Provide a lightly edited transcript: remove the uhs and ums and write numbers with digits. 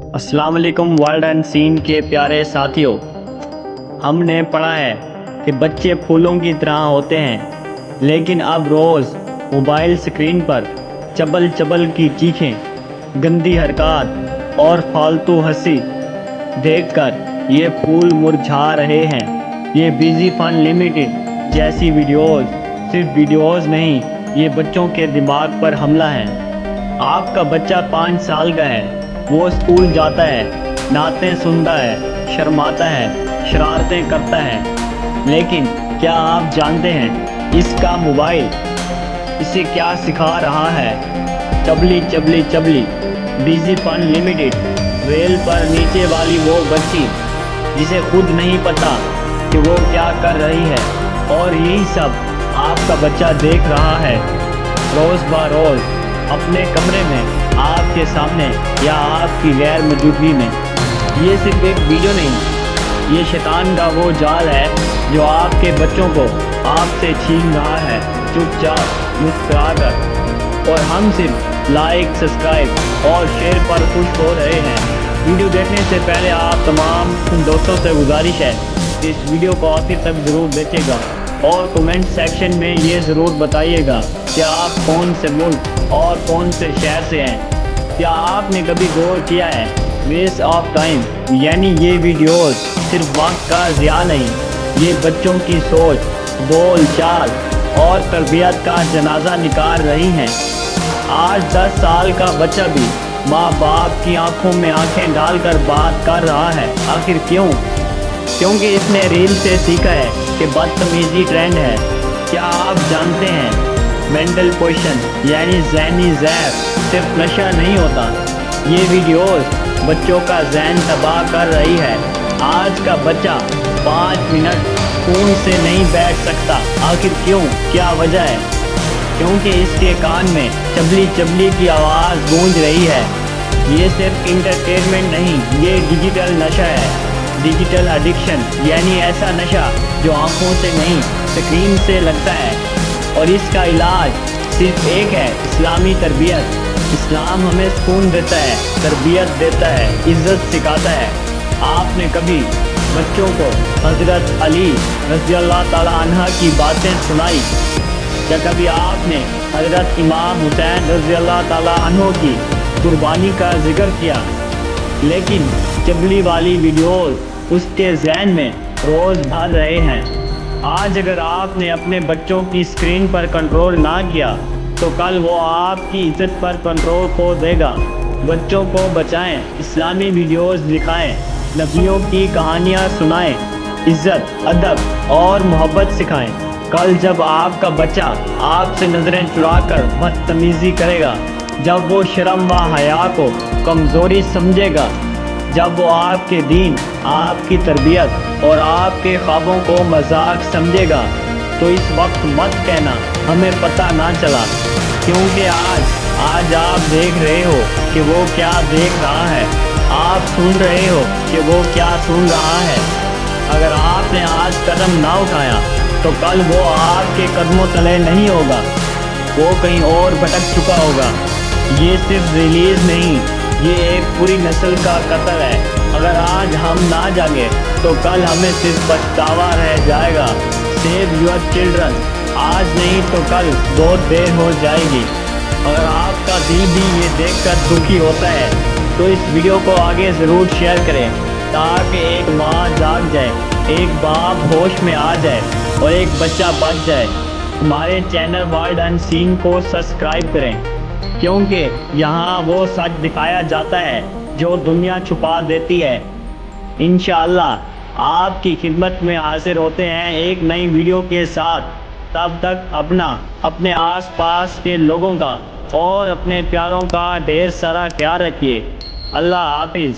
अस्सलाम वालेकुम world and scene के प्यारे साथियों। हमने पढ़ा है कि बच्चे फूलों की तरह होते हैं, लेकिन अब रोज़ मोबाइल स्क्रीन पर चबल चबल की चीखें, गंदी हरकत और फालतू हंसी देखकर ये फूल मुरझा रहे हैं। ये बिजी फन लिमिटेड जैसी वीडियोस सिर्फ वीडियोस नहीं, ये बच्चों के दिमाग पर हमला है। आपका बच्चा 5 साल का है, वो स्कूल जाता है, नातें सुनता है, शर्माता है, शरारतें करता है, लेकिन क्या आप जानते हैं इसका मोबाइल इसे क्या सिखा रहा है? चबली चबली चबली, बिजी फन लिमिटेड, रेल पर नीचे वाली वो बच्ची जिसे खुद नहीं पता कि वो क्या कर रही है, और यही सब आपका बच्चा देख रहा है रोज़ ब रोज़ अपने कमरे में, आपके सामने या आपकी गैर मौजूदगी में। ये सिर्फ एक वीडियो नहीं, ये शैतान का वो जाल है जो आपके बच्चों को आपसे छीन रहा है चुपचाप मुस्कुरा कर। और हम सिर्फ लाइक, सब्सक्राइब और शेयर पर खुश हो रहे हैं। वीडियो देखने से पहले आप तमाम दोस्तों से गुजारिश है कि इस वीडियो को आखिर तक ज़रूर देखिएगा और कमेंट सेक्शन में ये ज़रूर बताइएगा कि आप कौन से मुल्क और कौन से शहर से हैं। क्या आपने कभी गौर किया है वेस्ट ऑफ टाइम, यानी ये वीडियोस सिर्फ वक्त का ज़िया नहीं, ये बच्चों की सोच, बोल चाल और तरबियत का जनाजा निकाल रही हैं। आज 10 साल का बच्चा भी माँ बाप की आंखों में आंखें डालकर बात कर रहा है। आखिर क्यों? क्योंकि इसने रील से सीखा है कि बदतमीजी ट्रेंड है। क्या आप जानते हैं मेंटल पोजिशन यानी ज़हनी ज़ैफ सिर्फ नशा नहीं होता, ये वीडियोस बच्चों का ज़हन तबाह कर रही है। आज का बच्चा 5 मिनट फ़ोन से नहीं बैठ सकता। आखिर क्यों? क्या वजह है? क्योंकि इसके कान में चबली चबली की आवाज़ गूंज रही है। ये सिर्फ इंटरटेनमेंट नहीं, ये डिजिटल नशा है, डिजिटल एडिक्शन, यानी ऐसा नशा जो आंखों से नहीं स्क्रीन से लगता है। और इसका इलाज सिर्फ एक है, इस्लामी तरबियत। इस्लाम हमें सुकून देता है, तरबियत देता है, इज़्ज़त सिखाता है। आपने कभी बच्चों को हज़रत अली रज़ी अल्लाह ताला अन्हा की बातें सुनाई? या कभी आपने हज़रत इमाम हुसैन रज़ी अल्लाह ताला अन्हो की कुर्बानी का जिक्र किया? लेकिन चबली वाली वीडियोस उसके ज़हन में रोज़ भर रहे हैं। आज अगर आपने अपने बच्चों की स्क्रीन पर कंट्रोल ना किया तो कल वो आपकी इज़्ज़त पर कंट्रोल खो देगा। बच्चों को बचाएं, इस्लामी वीडियोस दिखाएं, नबियों की कहानियाँ सुनाएं, इज़्ज़त, अदब और मोहब्बत सिखाएं। कल जब आपका बच्चा आपसे नज़रें चुराकर बदतमीज़ी करेगा, जब वो शर्म व हया को कमज़ोरी समझेगा, जब वो आपके दीन, आपकी तरबियत और आपके ख्वाबों को मजाक समझेगा, तो इस वक्त मत कहना हमें पता ना चला, क्योंकि आज आप देख रहे हो कि वो क्या देख रहा है, आप सुन रहे हो कि वो क्या सुन रहा है। अगर आपने आज कदम ना उठाया तो कल वो आपके कदमों तले नहीं होगा, वो कहीं और भटक चुका होगा। ये सिर्फ रिलीज़ नहीं, ये एक पूरी नस्ल का कत्ल है। अगर आज हम ना जागे तो कल हमें सिर्फ पछतावा रह जाएगा। सेव योर चिल्ड्रन, आज नहीं तो कल बहुत देर हो जाएगी। अगर आपका दिल भी ये देखकर दुखी होता है तो इस वीडियो को आगे ज़रूर शेयर करें, ताकि एक माँ जाग जाए, एक बाप होश में आ जाए और एक बच्चा बच जाए। हमारे चैनल वर्ल्ड एंड सीन को सब्सक्राइब करें, क्योंकि यहाँ वो सच दिखाया जाता है जो दुनिया छुपा देती है। इंशाअल्लाह आपकी खिदमत में हाजिर होते हैं एक नई वीडियो के साथ। तब तक अपने आसपास के लोगों का और अपने प्यारों का ढेर सारा ख्याल रखिए। अल्लाह हाफिज़।